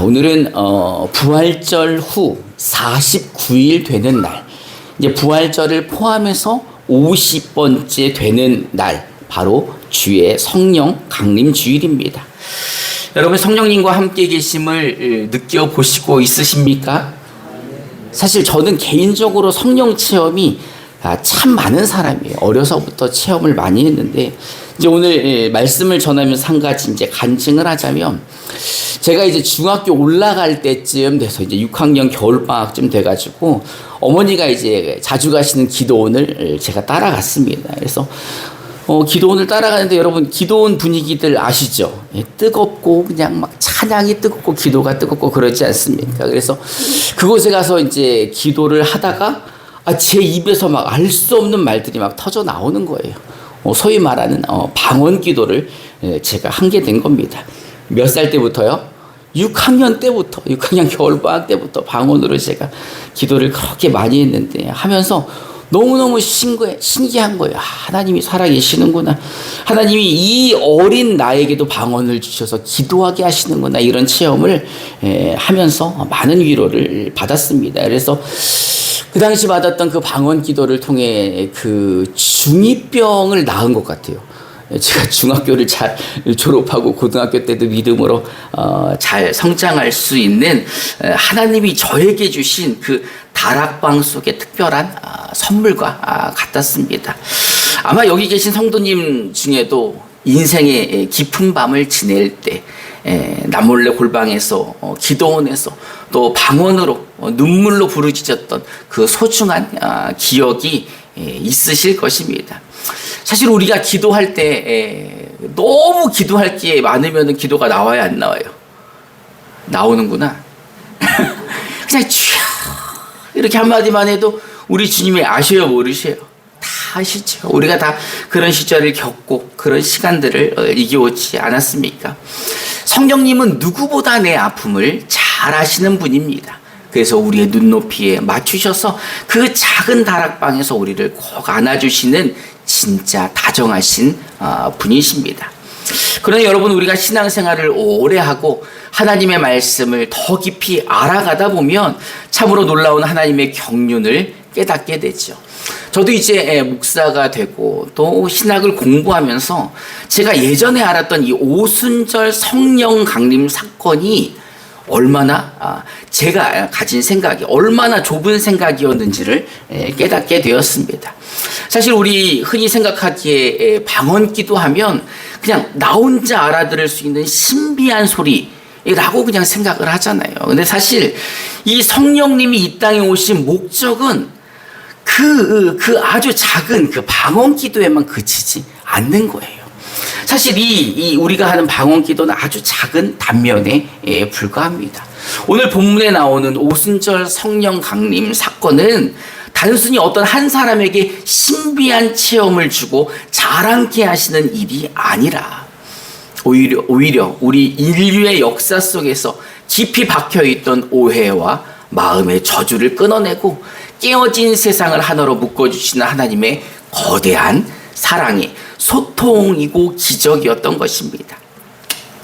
오늘은 부활절 후 49일 되는 날, 이제 부활절을 포함해서 50번째 되는 날, 바로 주의 성령 강림 주일입니다. 여러분, 성령님과 함께 계심을 느껴보시고 있으십니까? 사실 저는 개인적으로 성령 체험이 참 많은 사람이에요. 어려서부터 체험을 많이 했는데, 이제 오늘 말씀을 전하면서 한 가지 이제 간증을 하자면, 제가 이제 중학교 올라갈 때쯤 돼서 이제 6학년 겨울방학쯤 돼가지고 어머니가 이제 자주 가시는 기도원을 제가 따라갔습니다. 그래서 기도원을 따라가는데, 여러분 기도원 분위기들 아시죠? 뜨겁고 그냥 막 찬양이 뜨겁고 기도가 뜨겁고 그러지 않습니까? 그래서 그곳에 가서 이제 기도를 하다가 제 입에서 막 알 수 없는 말들이 막 터져 나오는 거예요. 소위 말하는 방언 기도를 제가 하게 된 겁니다. 몇 살 때부터요? 6학년 때부터, 6학년 겨울방학 때부터 방언으로 제가 기도를 그렇게 많이 했는데, 하면서 너무너무 신기한 거예요. 하나님이 살아계시는구나. 하나님이 이 어린 나에게도 방언을 주셔서 기도하게 하시는구나. 이런 체험을 하면서 많은 위로를 받았습니다. 그래서 그 당시 받았던 그 방언 기도를 통해 그 중2병을 낳은 것 같아요. 제가 중학교를 잘 졸업하고 고등학교 때도 믿음으로 잘 성장할 수 있는 하나님이 저에게 주신 그 다락방 속의 특별한 선물과 같았습니다. 아마 여기 계신 성도님 중에도 인생의 깊은 밤을 지낼 때 남몰래 골방에서 기도원에서 또 방언으로 눈물로 부르짖었던 그 소중한 기억이 있으실 것입니다. 사실 우리가 기도할 때 너무 기도할 게 많으면 기도가 나와야 안 나와요? 나오는구나. 그냥 쭉 이렇게 한마디만 해도 우리 주님이 아셔요, 모르셔요? 다 아시죠. 우리가 다 그런 시절을 겪고 그런 시간들을 이겨오지 않았습니까? 성령님은 누구보다 내 아픔을 잘 아시는 분입니다. 그래서 우리의 눈높이에 맞추셔서 그 작은 다락방에서 우리를 꼭 안아주시는 진짜 다정하신 분이십니다. 그러나 여러분, 우리가 신앙생활을 오래 하고 하나님의 말씀을 더 깊이 알아가다 보면 참으로 놀라운 하나님의 경륜을 깨닫게 되죠. 저도 이제 목사가 되고 또 신학을 공부하면서 제가 예전에 알았던 이 오순절 성령 강림 사건이 얼마나 제가 가진 생각이 얼마나 좁은 생각이었는지를 깨닫게 되었습니다. 사실 우리 흔히 생각하기에 방언 기도하면 그냥 나 혼자 알아들을 수 있는 신비한 소리라고 그냥 생각을 하잖아요. 근데 사실 이 성령님이 이 땅에 오신 목적은 그 아주 작은 그 방언 기도에만 그치지 않는 거예요. 사실 이 우리가 하는 방언 기도는 아주 작은 단면에 불과합니다. 오늘 본문에 나오는 오순절 성령 강림 사건은 단순히 어떤 한 사람에게 신비한 체험을 주고 자랑케 하시는 일이 아니라 오히려 우리 인류의 역사 속에서 깊이 박혀있던 오해와 마음의 저주를 끊어내고 깨어진 세상을 하나로 묶어주시는 하나님의 거대한 사랑의 소통이고 기적이었던 것입니다.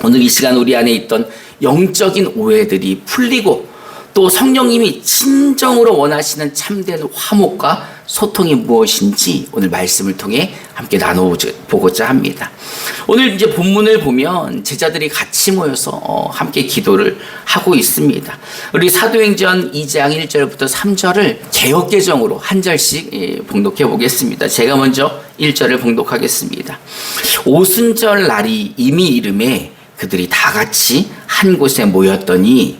오늘 이 시간 우리 안에 있던 영적인 오해들이 풀리고 또 성령님이 진정으로 원하시는 참된 화목과 소통이 무엇인지 오늘 말씀을 통해 함께 나눠보고자 합니다. 오늘 이제 본문을 보면 제자들이 같이 모여서 함께 기도를 하고 있습니다. 우리 사도행전 2장 1절부터 3절을 개역개정으로 한 절씩 봉독해 보겠습니다. 제가 먼저 1절을 봉독하겠습니다. 오순절 날이 이미 이름에 그들이 다 같이 한 곳에 모였더니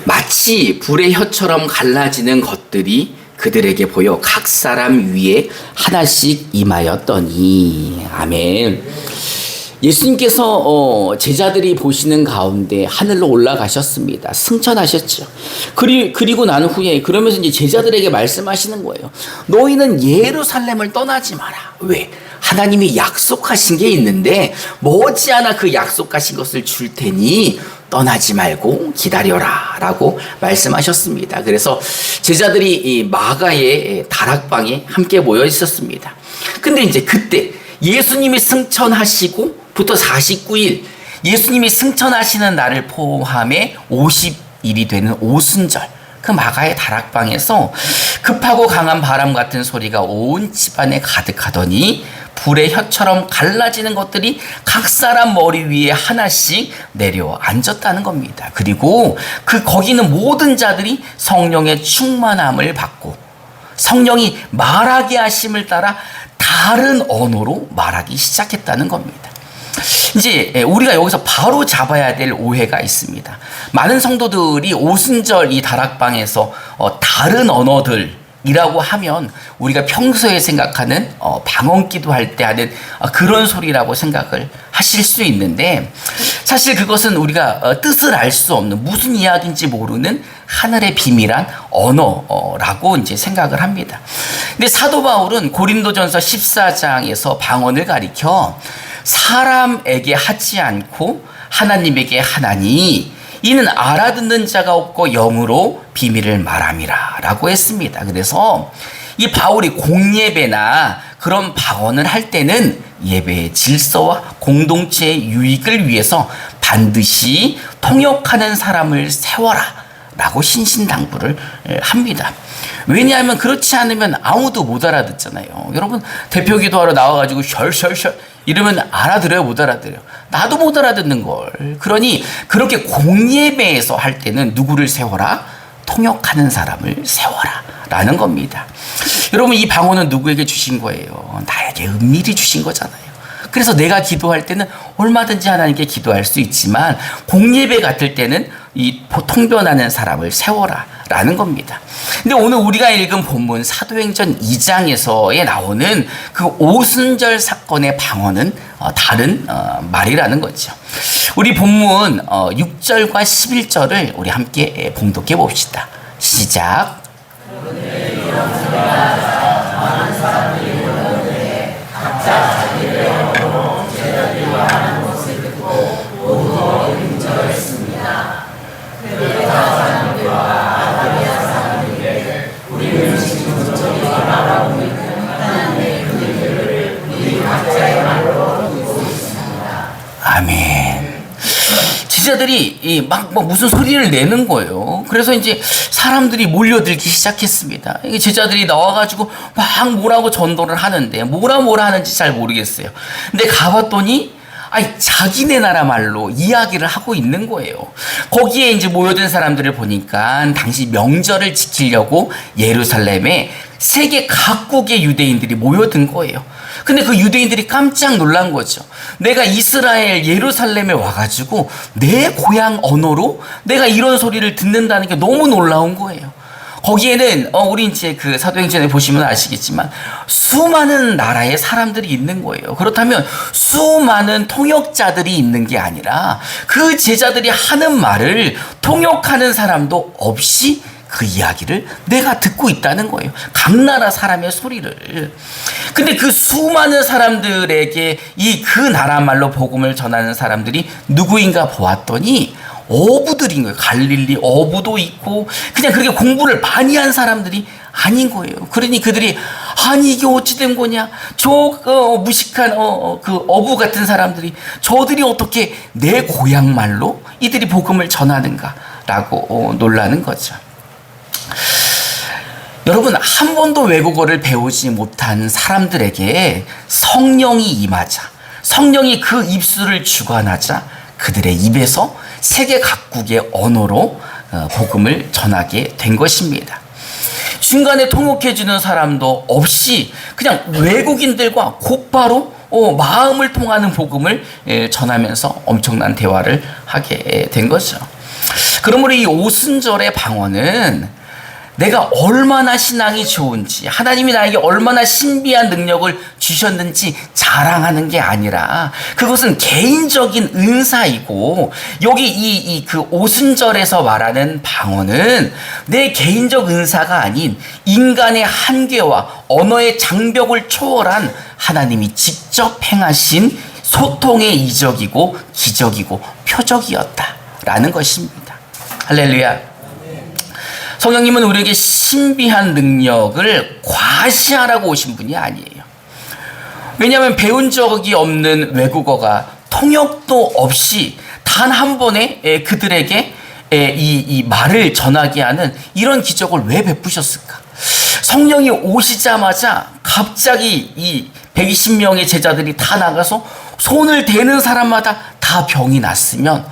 마치 불의 혀처럼 갈라지는 것들이 그들에게 보여 각 사람 위에 하나씩 임하였더니. 아멘. 예수님께서 제자들이 보시는 가운데 하늘로 올라가셨습니다. 승천하셨죠. 그리고 난 후에 그러면서 이제 제자들에게 말씀하시는 거예요. 너희는 예루살렘을 떠나지 마라. 왜? 하나님이 약속하신 게 있는데 머지않아 그 약속하신 것을 줄 테니 떠나지 말고 기다려라 라고 말씀하셨습니다. 그래서 제자들이 이 마가의 다락방에 함께 모여 있었습니다. 근데 이제 그때 예수님이 승천하시고부터 49일, 예수님이 승천하시는 날을 포함해 50일이 되는 오순절, 그 마가의 다락방에서 급하고 강한 바람 같은 소리가 온 집안에 가득하더니 불의 혀처럼 갈라지는 것들이 각 사람 머리 위에 하나씩 내려 앉았다는 겁니다. 그리고 거기 있는 모든 자들이 성령의 충만함을 받고 성령이 말하게 하심을 따라 다른 언어로 말하기 시작했다는 겁니다. 이제 우리가 여기서 바로 잡아야 될 오해가 있습니다. 많은 성도들이 오순절 이 다락방에서 다른 언어들이라고 하면 우리가 평소에 생각하는 방언 기도할 때 하는 그런 소리라고 생각을 하실 수 있는데, 사실 그것은 우리가 뜻을 알 수 없는, 무슨 이야기인지 모르는 하늘의 비밀한 언어라고 이제 생각을 합니다. 근데 사도 바울은 고린도전서 14장에서 방언을 가리켜 사람에게 하지 않고 하나님에게 하나니 이는 알아듣는 자가 없고 영으로 비밀을 말함이라 라고 했습니다. 그래서 이 바울이 공예배나 그런 방언을 할 때는 예배의 질서와 공동체의 유익을 위해서 반드시 통역하는 사람을 세워라 라고 신신당부를 합니다. 왜냐하면 그렇지 않으면 아무도 못 알아듣잖아요. 여러분, 대표 기도하러 나와가지고 셜셜셜 이러면 알아들어요, 못 알아들어요? 나도 못 알아듣는 걸. 그러니 그렇게 공예배에서 할 때는 누구를 세워라? 통역하는 사람을 세워라 라는 겁니다. 여러분, 이 방언은 누구에게 주신 거예요? 나에게 은밀히 주신 거잖아요. 그래서 내가 기도할 때는 얼마든지 하나님께 기도할 수 있지만 공예배 같을 때는 이 통변하는 사람을 세워라 라는 겁니다. 근데 오늘 우리가 읽은 본문 사도행전 2장에서에 나오는 그 오순절 사건의 방언은 다른 말이라는 거죠. 우리 본문 6절과 11절을 우리 함께 봉독해 봅시다. 시작. 아멘. 제자들이 막 무슨 소리를 내는 거예요. 그래서 이제 사람들이 몰려들기 시작했습니다. 제자들이 나와가지고 막 뭐라고 전도를 하는데 뭐라 하는지 잘 모르겠어요. 근데 가봤더니 자기네 나라 말로 이야기를 하고 있는 거예요. 거기에 이제 모여든 사람들을 보니까 당시 명절을 지키려고 예루살렘에 세계 각국의 유대인들이 모여든 거예요. 근데 그 유대인들이 깜짝 놀란 거죠. 내가 이스라엘 예루살렘에 와가지고 내 고향 언어로 내가 이런 소리를 듣는다는 게 너무 놀라운 거예요. 거기에는 우리 이제 그 사도행전에 보시면 아시겠지만 수많은 나라의 사람들이 있는 거예요. 그렇다면 수많은 통역자들이 있는 게 아니라 그 제자들이 하는 말을 통역하는 사람도 없이 그 이야기를 내가 듣고 있다는 거예요. 각 나라 사람의 소리를. 근데 그 수많은 사람들에게 그 나라 말로 복음을 전하는 사람들이 누구인가 보았더니 어부들인 거예요. 갈릴리 어부도 있고 그냥 그렇게 공부를 많이 한 사람들이 아닌 거예요. 그러니 그들이 이게 어찌 된 거냐? 무식한 그 어부 같은 사람들이 저들이 어떻게 내 고향 말로 이들이 복음을 전하는가라고 놀라는 거죠. 여러분, 한 번도 외국어를 배우지 못한 사람들에게 성령이 임하자, 성령이 그 입술을 주관하자 그들의 입에서 세계 각국의 언어로 복음을 전하게 된 것입니다. 중간에 통역해주는 사람도 없이 그냥 외국인들과 곧바로 마음을 통하는 복음을 전하면서 엄청난 대화를 하게 된 거죠. 그러므로 이 오순절의 방언은 내가 얼마나 신앙이 좋은지, 하나님이 나에게 얼마나 신비한 능력을 주셨는지 자랑하는 게 아니라 그것은 개인적인 은사이고, 여기 그 오순절에서 말하는 방언은 내 개인적 은사가 아닌 인간의 한계와 언어의 장벽을 초월한 하나님이 직접 행하신 소통의 이적이고 기적이고 표적이었다 라는 것입니다. 할렐루야. 성령님은 우리에게 신비한 능력을 과시하라고 오신 분이 아니에요. 왜냐하면 배운 적이 없는 외국어가 통역도 없이 단 한 번에 그들에게 이 말을 전하게 하는 이런 기적을 왜 베푸셨을까? 성령이 오시자마자 갑자기 이 120명의 제자들이 다 나가서 손을 대는 사람마다 다 병이 났으면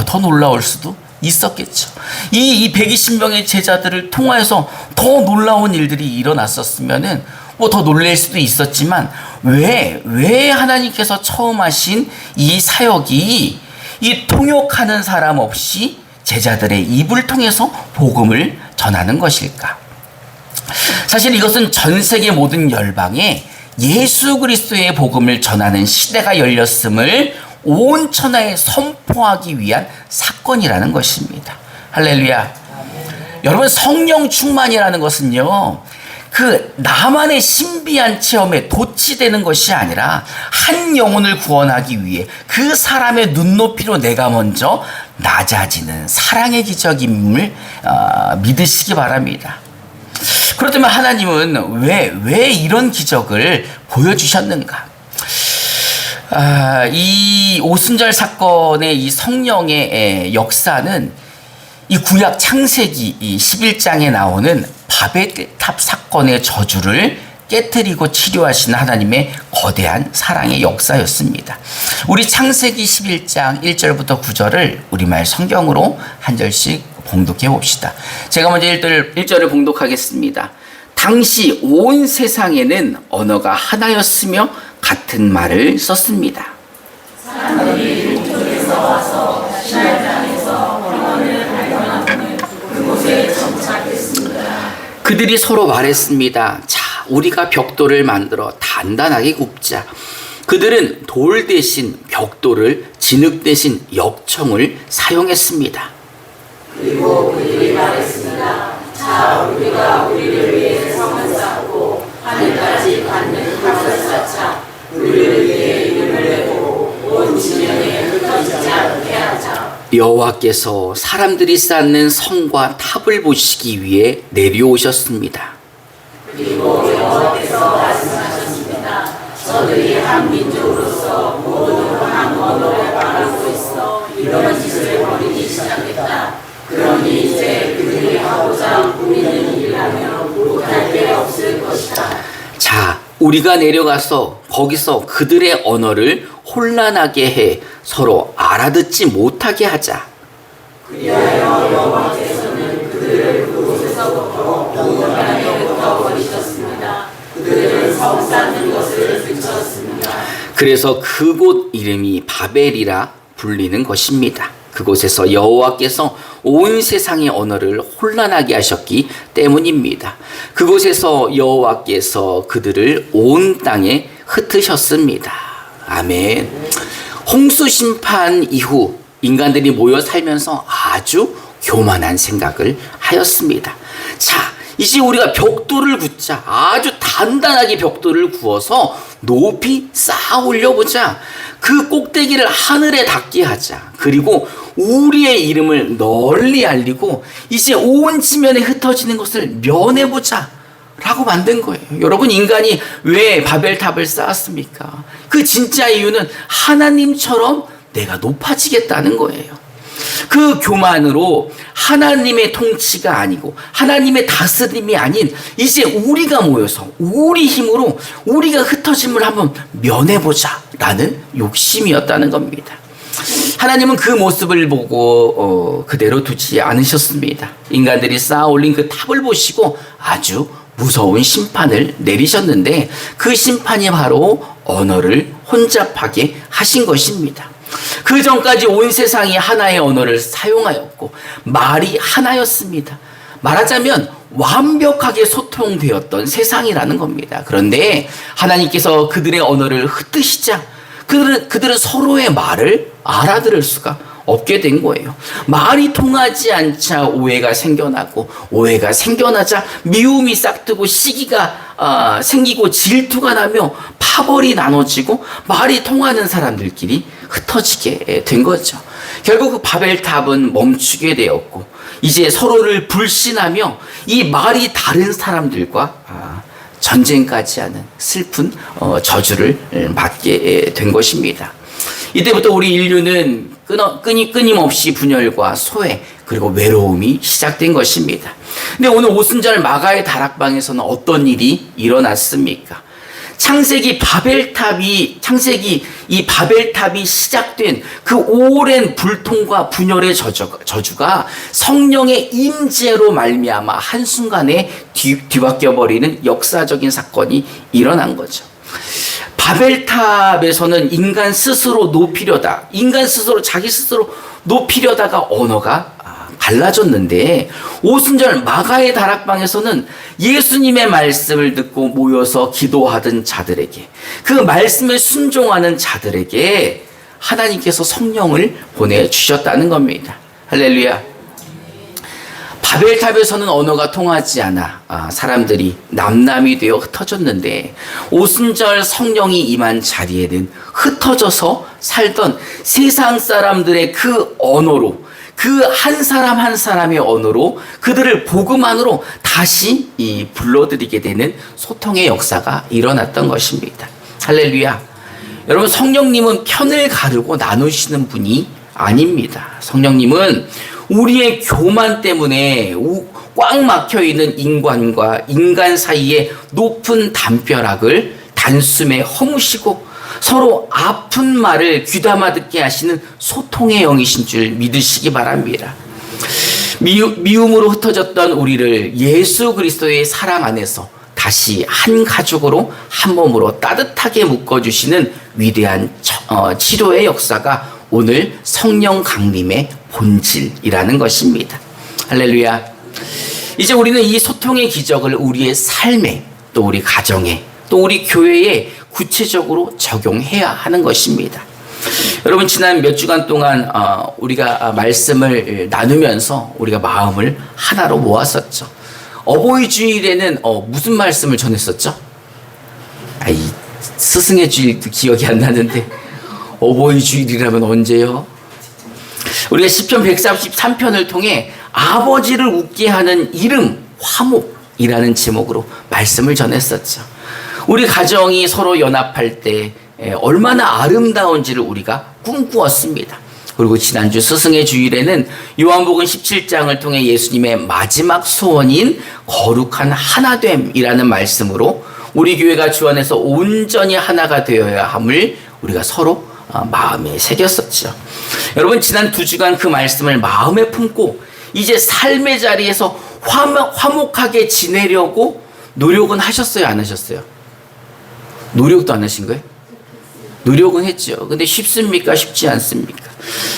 더 놀라울 수도 있었겠죠. 이 120명의 제자들을 통하여서 더 놀라운 일들이 일어났었으면은 뭐 더 놀랄 수도 있었지만 왜 하나님께서 처음 하신 이 사역이 이 통역하는 사람 없이 제자들의 입을 통해서 복음을 전하는 것일까? 사실 이것은 전 세계 모든 열방에 예수 그리스도의 복음을 전하는 시대가 열렸음을 온 천하에 선포하기 위한 사건이라는 것입니다. 할렐루야. 여러분, 성령 충만이라는 것은요, 그 나만의 신비한 체험에 도취되는 것이 아니라 한 영혼을 구원하기 위해 그 사람의 눈높이로 내가 먼저 낮아지는 사랑의 기적임을 믿으시기 바랍니다. 그렇다면 하나님은 왜 이런 기적을 보여주셨는가? 이 오순절 사건의 이 성령의 역사는 이 구약 창세기 이 11장에 나오는 바벨탑 사건의 저주를 깨뜨리고 치료하신 하나님의 거대한 사랑의 역사였습니다. 우리 창세기 11장 1절부터 9절을 우리말 성경으로 한 절씩 봉독해 봅시다. 제가 먼저 1절을 봉독하겠습니다. 당시 온 세상에는 언어가 하나였으며 같은 말을 썼습니다. 사람들이 동쪽에서 와서 신할 땅에서 평안을 발견하고는 그곳에 정착했습니다. 그들이 서로 말했습니다. 자, 우리가 벽돌을 만들어 단단하게 굽자. 그들은 돌 대신 벽돌을 진흙 대신 역청을 사용했습니다. 그리고 그들이 말했습니다. 자, 우리가 우리를 위해 성을 쌓고 하늘까지 닿는 탑을 쌓자. 우리를 위해 이름을 내고 온 지면에 흩어지지 않게 하자. 여호와께서 사람들이 쌓는 성과 탑을 보시기 위해 내려오셨습니다. 그리고 여호와께서 말씀하셨습니다. 저들이 한 민족으로서 모두 한 언어를 말하고 있어 이런 짓을 벌이기 시작했다. 그러니 이제 그들이 하고자 꾸미는 일이라면 못할 게 없을 것이다. 자, 우리가 내려가서 거기서 그들의 언어를 혼란하게 해 서로 알아듣지 못하게 하자. 그리하여 여호와께서는 그들을 그곳에서부터 온전하게 흩어버리셨습니다. 그들은 성 쌓는 것을 그쳤습니다. 그래서 그곳 이름이 바벨이라 불리는 것입니다. 그곳에서 여호와께서 온 세상의 언어를 혼란하게 하셨기 때문입니다. 그곳에서 여호와께서 그들을 온 땅에 흩으셨습니다. 아멘. 홍수 심판 이후 인간들이 모여 살면서 아주 교만한 생각을 하였습니다. 자, 이제 우리가 벽돌을 굽자. 아주 단단하게 벽돌을 구워서 높이 쌓아 올려보자. 그 꼭대기를 하늘에 닿게 하자. 그리고 우리의 이름을 널리 알리고 이제 온 지면에 흩어지는 것을 면해보자 라고 만든 거예요. 여러분, 인간이 왜 바벨탑을 쌓았습니까? 그 진짜 이유는 하나님처럼 내가 높아지겠다는 거예요. 그 교만으로 하나님의 통치가 아니고 하나님의 다스림이 아닌 이제 우리가 모여서 우리 힘으로 우리가 흩어짐을 한번 면해보자 라는 욕심이었다는 겁니다. 하나님은 그 모습을 보고 그대로 두지 않으셨습니다. 인간들이 쌓아 올린 그 탑을 보시고 아주 무서운 심판을 내리셨는데 그 심판이 바로 언어를 혼잡하게 하신 것입니다. 그 전까지 온 세상이 하나의 언어를 사용하였고 말이 하나였습니다. 말하자면 완벽하게 소통되었던 세상이라는 겁니다. 그런데 하나님께서 그들의 언어를 흩으시자 그들은 서로의 말을 알아들을 수가 없게 된 거예요. 말이 통하지 않자 오해가 생겨나고 오해가 생겨나자 미움이 싹트고 시기가 생기고 질투가 나며 파벌이 나눠지고 말이 통하는 사람들끼리 흩어지게 된 거죠. 결국 그 바벨탑은 멈추게 되었고 이제 서로를 불신하며 이 말이 다른 사람들과 전쟁까지 하는 슬픈 저주를 받게 된 것입니다. 이때부터 우리 인류는 끊임없이 분열과 소외 그리고 외로움이 시작된 것입니다. 근데 오늘 오순절 마가의 다락방에서는 어떤 일이 일어났습니까? 창세기 이 바벨탑이 시작된 그 오랜 불통과 분열의 저주가 성령의 임재로 말미암아 한순간에 뒤바뀌어 버리는 역사적인 사건이 일어난 거죠. 바벨탑에서는 인간 스스로 자기 스스로 높이려다가 언어가 갈라졌는데 오순절 마가의 다락방에서는 예수님의 말씀을 듣고 모여서 기도하던 자들에게 그 말씀에 순종하는 자들에게 하나님께서 성령을 보내주셨다는 겁니다. 할렐루야. 바벨탑에서는 언어가 통하지 않아 사람들이 남남이 되어 흩어졌는데 오순절 성령이 임한 자리에는 흩어져서 살던 세상 사람들의 그 언어로 그 한 사람 한 사람의 언어로 그들을 복음 안으로 다시 불러들이게 되는 소통의 역사가 일어났던 것입니다. 할렐루야. 여러분, 성령님은 편을 가르고 나누시는 분이 아닙니다. 성령님은 우리의 교만 때문에 꽉 막혀있는 인간과 인간 사이의 높은 담벼락을 단숨에 허무시고 서로 아픈 말을 귀담아 듣게 하시는 소통의 영이신 줄 믿으시기 바랍니다. 미움으로 흩어졌던 우리를 예수 그리스도의 사랑 안에서 다시 한 가족으로 한 몸으로 따뜻하게 묶어주시는 위대한 치료의 역사가 오늘 성령 강림의 본질이라는 것입니다. 할렐루야. 이제 우리는 이 소통의 기적을 우리의 삶에 또 우리 가정에 또 우리 교회에 구체적으로 적용해야 하는 것입니다. 여러분, 지난 몇 주간 동안 우리가 말씀을 나누면서 우리가 마음을 하나로 모았었죠. 어버이 주일에는 무슨 말씀을 전했었죠? 스승의 주일도 기억이 안 나는데 어버이 주일이라면 언제요? 우리가 시편 133편을 통해 아버지를 웃게 하는 이름 화목이라는 제목으로 말씀을 전했었죠. 우리 가정이 서로 연합할 때 얼마나 아름다운지를 우리가 꿈꾸었습니다. 그리고 지난주 스승의 주일에는 요한복음 17장을 통해 예수님의 마지막 소원인 거룩한 하나됨이라는 말씀으로 우리 교회가 주 안에서 온전히 하나가 되어야 함을 우리가 서로 마음에 새겼었죠. 여러분, 지난 2주간 그 말씀을 마음에 품고 이제 삶의 자리에서 화목하게 지내려고 노력은 하셨어요, 안 하셨어요? 노력도 안 하신 거예요? 노력은 했죠. 근데 쉽습니까? 쉽지 않습니까?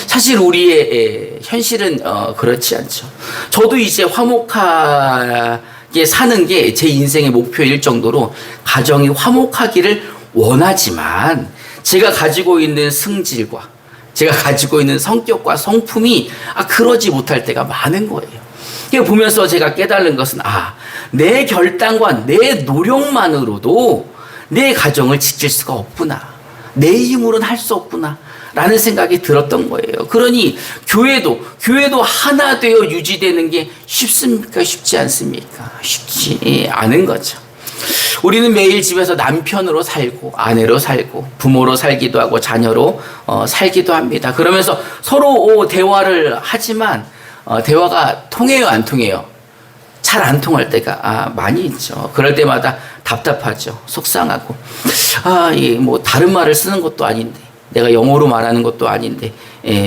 사실 우리의 현실은 그렇지 않죠. 저도 이제 화목하게 사는 게 제 인생의 목표일 정도로 가정이 화목하기를 원하지만 제가 가지고 있는 승질과 제가 가지고 있는 성격과 성품이 그러지 못할 때가 많은 거예요. 보면서 제가 깨달은 것은 내 결단과 내 노력만으로도 내 가정을 지킬 수가 없구나. 내 힘으로는 할 수 없구나. 라는 생각이 들었던 거예요. 그러니 교회도 하나 되어 유지되는 게 쉽습니까? 쉽지 않습니까? 쉽지 않은 거죠. 우리는 매일 집에서 남편으로 살고 아내로 살고 부모로 살기도 하고 자녀로 살기도 합니다. 그러면서 서로 대화를 하지만 대화가 통해요, 안 통해요? 잘 안 통할 때가 많이 있죠. 그럴 때마다 답답하죠. 속상하고 뭐 다른 말을 쓰는 것도 아닌데 내가 영어로 말하는 것도 아닌데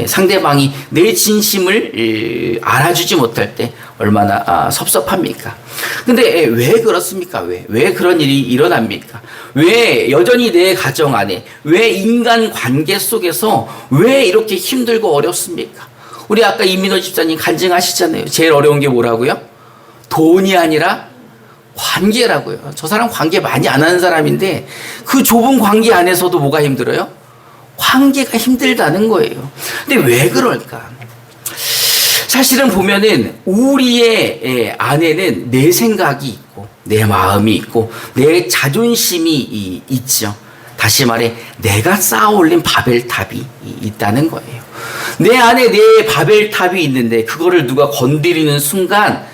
상대방이 내 진심을 알아주지 못할 때 얼마나 섭섭합니까? 근데 왜 그렇습니까? 왜 그런 일이 일어납니까? 왜 여전히 내 가정 안에, 왜 인간 관계 속에서 왜 이렇게 힘들고 어렵습니까? 우리 아까 이민호 집사님 간증하시잖아요. 제일 어려운 게 뭐라고요? 돈이 아니라 관계라고요. 저 사람 관계 많이 안 하는 사람인데 그 좁은 관계 안에서도 뭐가 힘들어요? 관계가 힘들다는 거예요. 근데 왜 그럴까? 사실은 보면은 우리의 안에는 내 생각이 있고 내 마음이 있고 내 자존심이 있죠. 다시 말해 내가 쌓아 올린 바벨탑이 있다는 거예요. 내 안에 내 바벨탑이 있는데 그거를 누가 건드리는 순간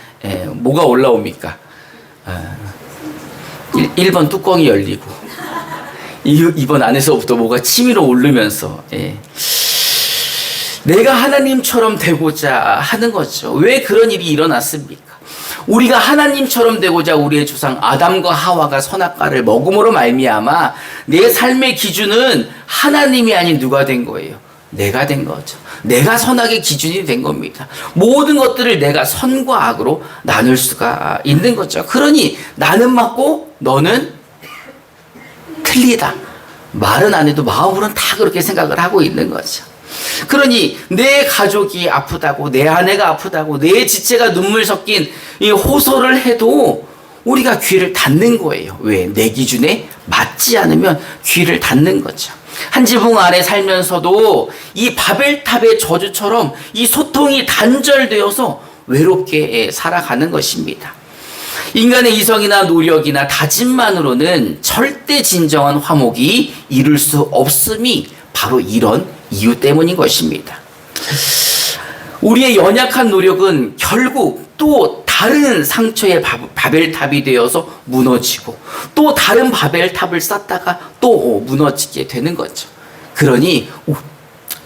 뭐가 올라옵니까? 1번 뚜껑이 열리고 2번 안에서부터 뭐가 치밀어 오르면서 내가 하나님처럼 되고자 하는 거죠. 왜 그런 일이 일어났습니까? 우리가 하나님처럼 되고자 우리의 조상 아담과 하와가 선악과를 먹음으로 말미암아 내 삶의 기준은 하나님이 아닌 누가 된 거예요? 내가 된 거죠. 내가 선악의 기준이 된 겁니다. 모든 것들을 내가 선과 악으로 나눌 수가 있는 거죠. 그러니 나는 맞고 너는 틀리다. 말은 안 해도 마음으로는 다 그렇게 생각을 하고 있는 거죠. 그러니 내 가족이 아프다고, 내 아내가 아프다고, 내 지체가 눈물 섞인 이 호소를 해도 우리가 귀를 닫는 거예요. 왜? 내 기준에 맞지 않으면 귀를 닫는 거죠. 한 지붕 아래 살면서도 이 바벨탑의 저주처럼 이 소통이 단절되어서 외롭게 살아가는 것입니다. 인간의 이성이나 노력이나 다짐만으로는 절대 진정한 화목이 이룰 수 없음이 바로 이런 이유 때문인 것입니다. 우리의 연약한 노력은 결국 또 다른 상처의 바벨탑이 되어서 무너지고 또 다른 바벨탑을 쌓다가 또 무너지게 되는 거죠. 그러니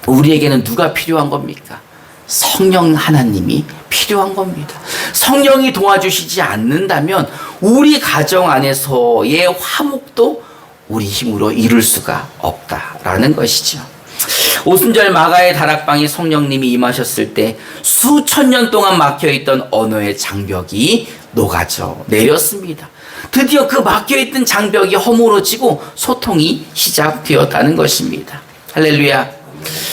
우리에게는 누가 필요한 겁니까? 성령 하나님이 필요한 겁니다. 성령이 도와주시지 않는다면 우리 가정 안에서의 화목도 우리 힘으로 이룰 수가 없다라는 것이죠. 오순절 마가의 다락방에 성령님이 임하셨을 때 수천 년 동안 막혀있던 언어의 장벽이 녹아져 내렸습니다. 드디어 그 막혀있던 장벽이 허물어지고 소통이 시작되었다는 것입니다. 할렐루야.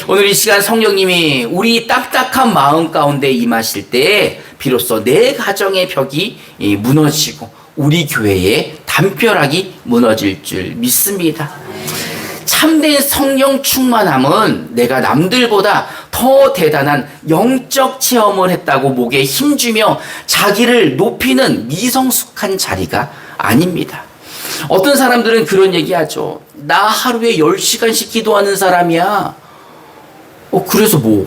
오늘 이 시간 성령님이 우리 딱딱한 마음 가운데 임하실 때 비로소 내 가정의 벽이 무너지고 우리 교회의 담벼락이 무너질 줄 믿습니다. 참된 성령 충만함은 내가 남들보다 더 대단한 영적 체험을 했다고 목에 힘주며 자기를 높이는 미성숙한 자리가 아닙니다. 어떤 사람들은 그런 얘기하죠. 나 하루에 10시간씩 기도하는 사람이야. 그래서 뭐?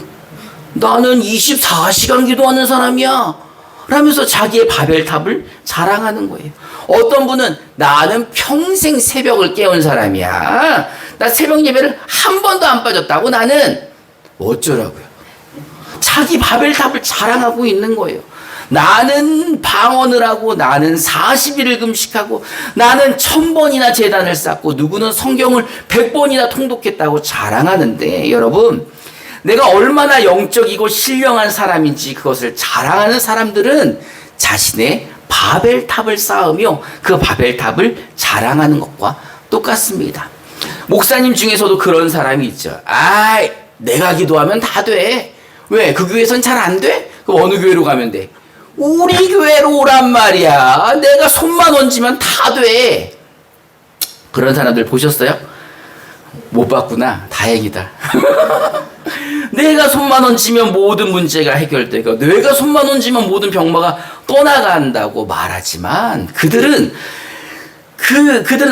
나는 24시간 기도하는 사람이야. 라면서 자기의 바벨탑을 자랑하는 거예요. 어떤 분은 나는 평생 새벽을 깨운 사람이야. 나 새벽 예배를 한 번도 안 빠졌다고 나는. 어쩌라고요? 자기 바벨탑을 자랑하고 있는 거예요. 나는 방언을 하고 나는 40일을 금식하고 나는 1000번이나 제단을 쌓고 누구는 성경을 100번이나 통독했다고 자랑하는데 여러분 내가 얼마나 영적이고 신령한 사람인지 그것을 자랑하는 사람들은 자신의 바벨탑을 쌓으며 그 바벨탑을 자랑하는 것과 똑같습니다. 목사님 중에서도 그런 사람이 있죠. 내가 기도하면 다 돼. 왜? 그 교회에선 잘 안 돼? 그럼 어느 교회로 가면 돼? 우리 교회로 오란 말이야. 내가 손만 얹으면 다 돼. 그런 사람들 보셨어요? 못 봤구나. 다행이다. 내가 손만 얹으면 모든 문제가 해결되고 내가 손만 얹으면 모든 병마가 떠나간다고 말하지만 그들은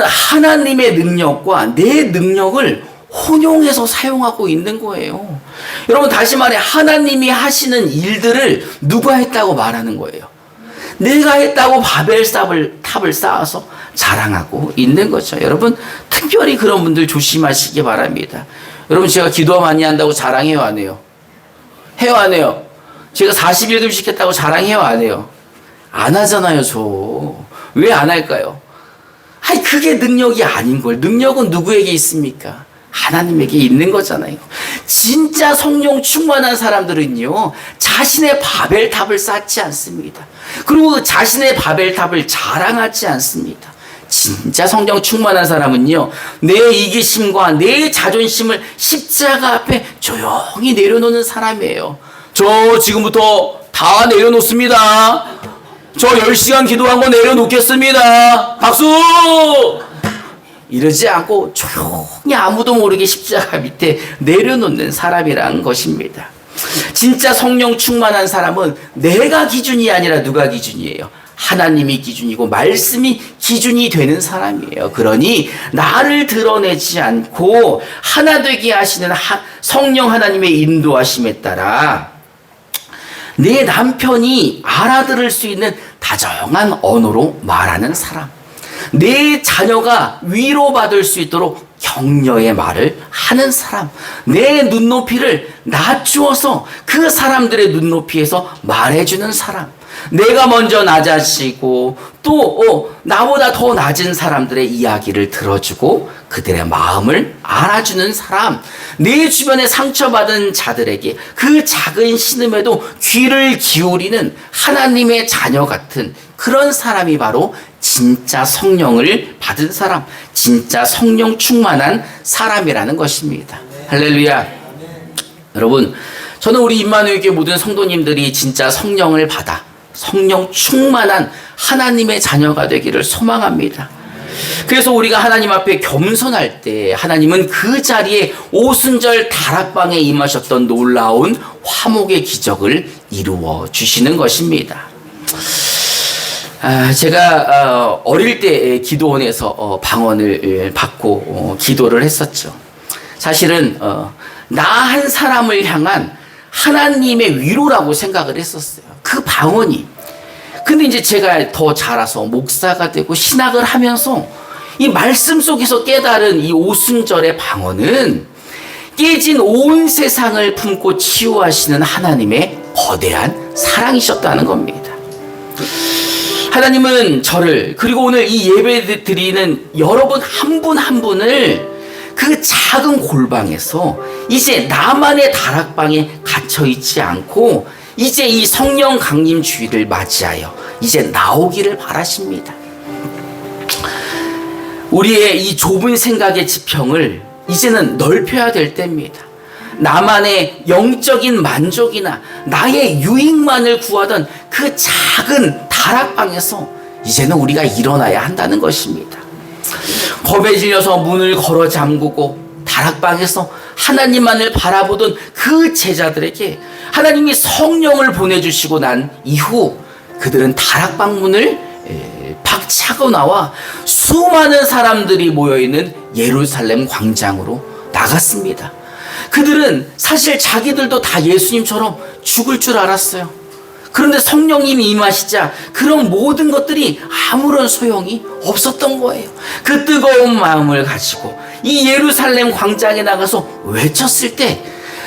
하나님의 능력과 내 능력을 혼용해서 사용하고 있는 거예요. 여러분 다시 말해 하나님이 하시는 일들을 누가 했다고 말하는 거예요. 내가 했다고 바벨탑을 쌓아서 자랑하고 있는 거죠. 여러분 특별히 그런 분들 조심하시기 바랍니다. 여러분 제가 기도 많이 한다고 자랑해요 안 해요? 해요 안 해요? 제가 40일 금식했다고 자랑해요 안 해요? 안 하잖아요 저. 왜 안 할까요? 그게 능력이 아닌 걸. 능력은 누구에게 있습니까? 하나님에게 있는 거잖아요. 진짜 성령 충만한 사람들은요 자신의 바벨탑을 쌓지 않습니다. 그리고 자신의 바벨탑을 자랑하지 않습니다. 진짜 성령 충만한 사람은요 내 이기심과 내 자존심을 십자가 앞에 조용히 내려놓는 사람이에요. 저 지금부터 다 내려놓습니다. 저 10시간 기도한 거 내려놓겠습니다. 박수! 이러지 않고 조용히 아무도 모르게 십자가 밑에 내려놓는 사람이란 것입니다. 진짜 성령 충만한 사람은 내가 기준이 아니라 누가 기준이에요? 하나님이 기준이고 말씀이 기준이 되는 사람이에요. 그러니 나를 드러내지 않고 하나 되게 하시는 성령 하나님의 인도하심에 따라 내 남편이 알아들을 수 있는 다정한 언어로 말하는 사람, 내 자녀가 위로받을 수 있도록 격려의 말을 하는 사람, 내 눈높이를 낮추어서 그 사람들의 눈높이에서 말해주는 사람, 내가 먼저 낮아지고 또 나보다 더 낮은 사람들의 이야기를 들어주고 그들의 마음을 알아주는 사람, 내 주변에 상처받은 자들에게 그 작은 신음에도 귀를 기울이는 하나님의 자녀 같은 그런 사람이 바로 진짜 성령을 받은 사람, 진짜 성령 충만한 사람이라는 것입니다. 할렐루야. 여러분, 저는 우리 임마누엘 교회 모든 성도님들이 진짜 성령을 받아 성령 충만한 하나님의 자녀가 되기를 소망합니다. 그래서 우리가 하나님 앞에 겸손할 때 하나님은 그 자리에 오순절 다락방에 임하셨던 놀라운 화목의 기적을 이루어 주시는 것입니다. 제가 어릴 때 기도원에서 방언을 받고 기도를 했었죠. 사실은 나 한 사람을 향한 하나님의 위로라고 생각을 했었어요. 그 방언이. 근데 이제 제가 더 자라서 목사가 되고 신학을 하면서 이 말씀 속에서 깨달은 이 오순절의 방언은 깨진 온 세상을 품고 치유하시는 하나님의 거대한 사랑이셨다는 겁니다. 하나님은 저를, 그리고 오늘 이 예배 드리는 여러분 한 분 한 분을 그 작은 골방에서 이제 나만의 다락방에 갇혀있지 않고 이제 이 성령 강림 주일을 맞이하여 이제 나오기를 바라십니다. 우리의 이 좁은 생각의 지평을 이제는 넓혀야 될 때입니다. 나만의 영적인 만족이나 나의 유익만을 구하던 그 작은 다락방에서 이제는 우리가 일어나야 한다는 것입니다. 겁에 질려서 문을 걸어 잠그고 다락방에서 하나님만을 바라보던 그 제자들에게 하나님이 성령을 보내주시고 난 이후 그들은 다락방 문을 박차고 나와 수많은 사람들이 모여있는 예루살렘 광장으로 나갔습니다. 그들은 사실 자기들도 다 예수님처럼 죽을 줄 알았어요. 그런데 성령님이 임하시자 그런 모든 것들이 아무런 소용이 없었던 거예요. 그 뜨거운 마음을 가지고 이 예루살렘 광장에 나가서 외쳤을 때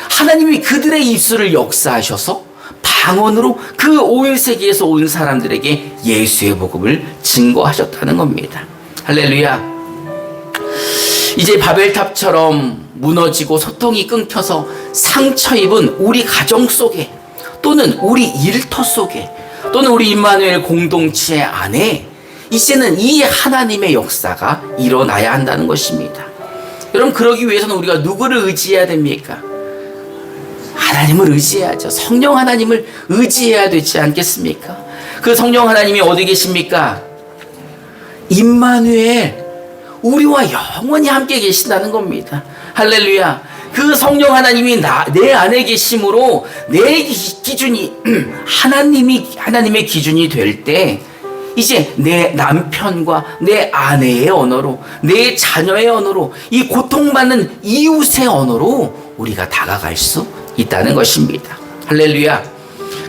하나님이 그들의 입술을 역사하셔서 방언으로 그 온 세계에서 온 사람들에게 예수의 복음을 증거하셨다는 겁니다. 할렐루야. 이제 바벨탑처럼 무너지고 소통이 끊겨서 상처 입은 우리 가정 속에 또는 우리 일터 속에 또는 우리 임마누엘 공동체 안에 이제는 이 하나님의 역사가 일어나야 한다는 것입니다. 여러분, 그러기 위해서는 우리가 누구를 의지해야 됩니까? 하나님을 의지해야죠. 성령 하나님을 의지해야 되지 않겠습니까? 그 성령 하나님이 어디 계십니까? 임마누엘, 우리와 영원히 함께 계신다는 겁니다. 할렐루야. 그 성령 하나님이 내 안에 계심으로 내 기준이 하나님의 기준이 될 때 이제 내 남편과 내 아내의 언어로, 내 자녀의 언어로, 이 고통받는 이웃의 언어로 우리가 다가갈 수 있다는 것입니다. 할렐루야.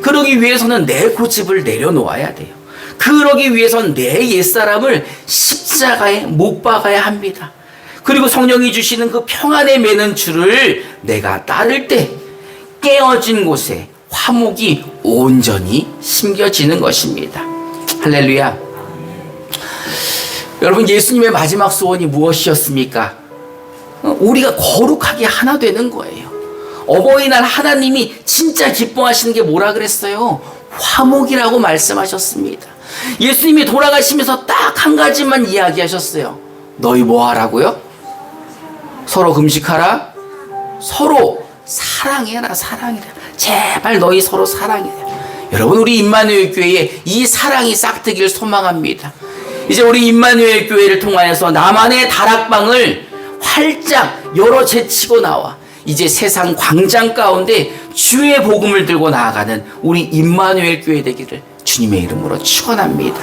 그러기 위해서는 내 고집을 내려놓아야 돼요. 그러기 위해서는 내 옛사람을 십자가에 못 박아야 합니다. 그리고 성령이 주시는 그 평안에 매는 줄을 내가 따를 때 깨어진 곳에 화목이 온전히 심겨지는 것입니다. 할렐루야. 여러분, 예수님의 마지막 소원이 무엇이었습니까? 우리가 거룩하게 하나 되는 거예요. 어버이날 하나님이 진짜 기뻐하시는 게 뭐라 그랬어요? 화목이라고 말씀하셨습니다. 예수님이 돌아가시면서 딱 한 가지만 이야기하셨어요. 너희 뭐 하라고요? 서로 금식하라. 서로 사랑해라. 사랑해라. 제발 너희 서로 사랑해라. 여러분, 우리 임마누엘 교회에 이 사랑이 싹트기를 소망합니다. 이제 우리 임마누엘 교회를 통하여서 나만의 다락방을 활짝 열어 제치고 나와 이제 세상 광장 가운데 주의 복음을 들고 나아가는 우리 임마누엘 교회 되기를 주님의 이름으로 축원합니다.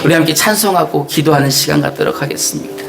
우리 함께 찬송하고 기도하는 시간 갖도록 하겠습니다.